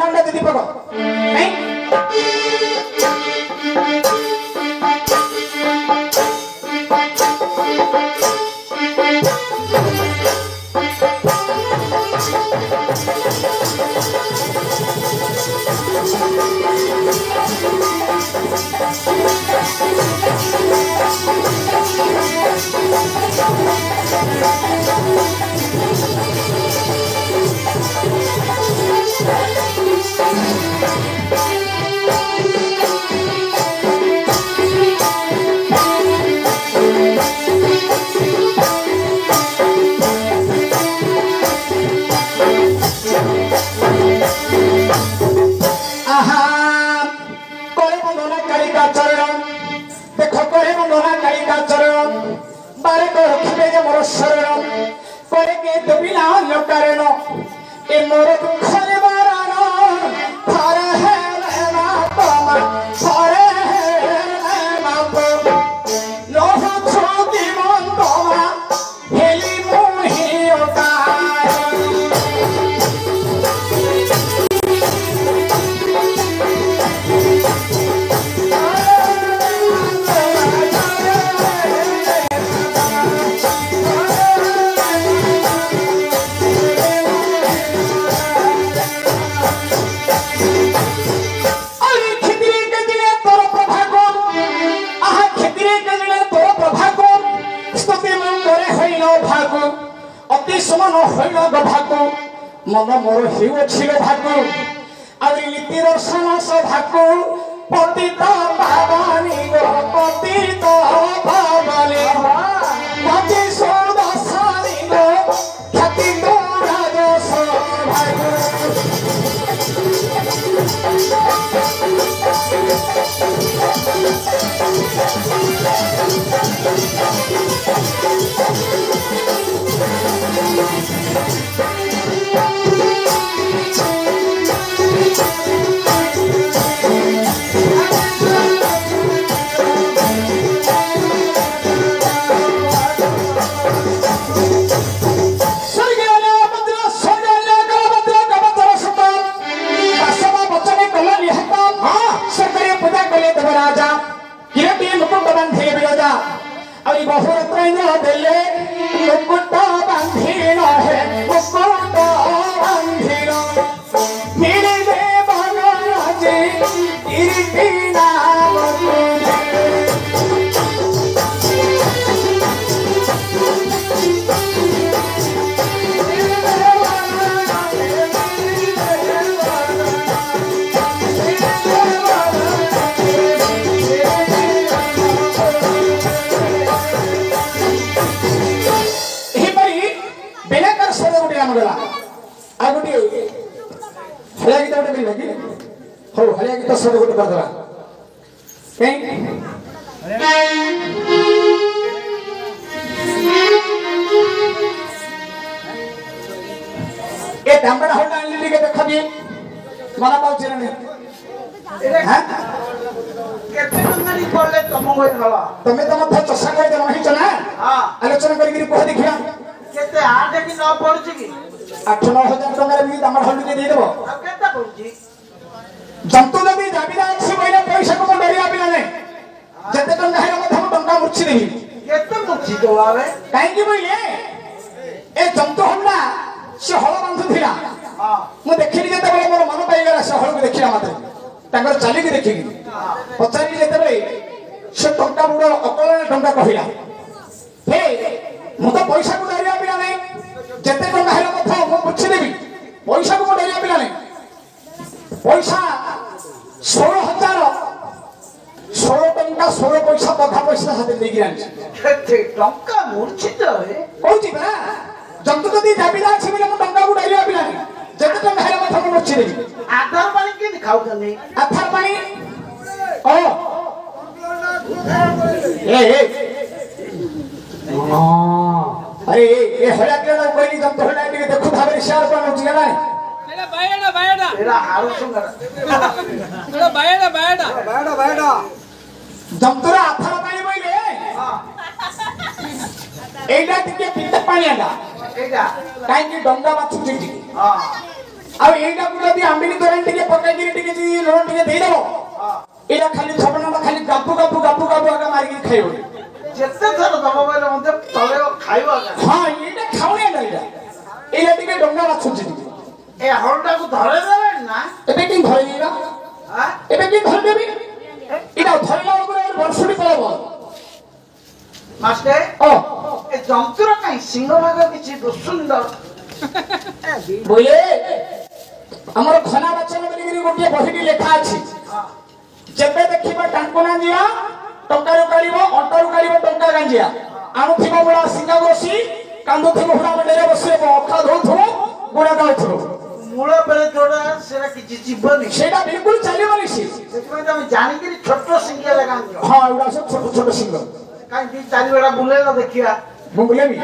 कांडा दे दीपक नहीं मन मोर हिउ छिलो भागु आउरी नीति दर्शन स भागु पतित पावनी गो पतित पावनी मति सोदसानी गो ख्याति तो राजस भागु जंतु जदि जाबिदा अछि बोले पैसा को डरिया बिना नै जते टंका है मत हम टंका मुछि देही केते मुछि तो आवे काई कि बोले ए जंतु हमरा से हळ बांधु थिला हां मु देखिली जते बोले मोर मन पाई गेला से हळ को देखिला माते तांकर चाली के देखिली पचारी जते बोले से टंका बुड़ अकल टंका कहिला हे मु तो पैसा को डरिया बिना नै जते टंका है मत हम मुछि देही पैसा को डरिया बिना नै पैसा 16,000 16 टंका 16 पैसा बखा पैसा हाथ दे गिरान केते टंका मूर्छित है कहूची बा जंतु जदी जाबिदा अछि बिना म टंका उडाइलिया बिना जते टंका हेला मथा म मूर्छि देबी आधार पानी के खाउ तने आधार पानी ओ ए अरे ए हला केडा कोइनी जंतु हला के देखु भाबे शेयर बनउची गला बायडा तेरा हारू सुंदर तेरा बायडा जंतुरा आथर पानी बोइले हां एडा टिके पित्त पानी आला एडा काई की डंगा बाछु टिटी हां आ एडा को जदी आंबिनी तोरन टिके ଖାଇବନି ଯେତେ ଥର ଦବ ବୋଇଲେ ମତେ ତଳେ ଖାଇବା ହଁ ଏଇଟା ଖାଉନି ଏଇଟା ଏଇଟା ଟିକେ ଡଙ୍ଗା ବାଛୁଛି ଟିକେ ଏ ହଳଟାକୁ ଧରେଇ ଦେବେନି ନା ଏବେ କେମିତି ଧରିବି ନା ଏବେ କେମିତି ଧରିଦେବି ଏଇଟା ଧରିଲା ବେଳକୁ ବର୍ଷୁଡ଼ି ପଳେଇବ ମାଷ୍ଟେ ଓ ଏ ଯନ୍ତ୍ର କାହିଁ ସିଂହ ଭାଗ କିଛି ଦୁଶୁନି ବୋଇଲେ ଆମର ଖନା ବଚନ ବୋଲିକିରି ଗୋଟିଏ ବହିଟି ଲେଖା ଅଛି ଯେବେ ଦେଖିବ ଟାଙ୍କୁନା ଜିଆ ଟଙ୍କାରୁ କାଢିବ ଅଣ୍ଟାରୁ କାଢିବ ଟଙ୍କା ଗାଞ୍ଜିଆ ଆଣୁଥିବ ବୁଳା ସିଙ୍ଗା ବସି କାନ୍ଦୁଥିବ ହୁଡ଼ା ମଣ୍ଡେଇରେ ବସିବ ଅଖା ଧଉଥିବ ଗୁଡ଼ା ଗାଉଥିବ ମୂଳ ପରେ ଯୋଉଟା ସେଟା କିଛି ଯିବନି ସେଇଟା ବିଲକୁଲ ଚାଲିବନି ସେ ସେଥିପାଇଁ ତମେ ଜାଣିକିରି ଛୋଟ ସିଙ୍ଗିଆ ଲଗାନ୍ତି ହଁ ଏଗୁଡ଼ା ସବୁ ଛୋଟ ଛୋଟ ସିଙ୍ଗ କାହିଁକି ଚାରି ବେଳା ବୁଲେଇଲ ଦେଖିବା ମୁଁ ବୁଲେଇବି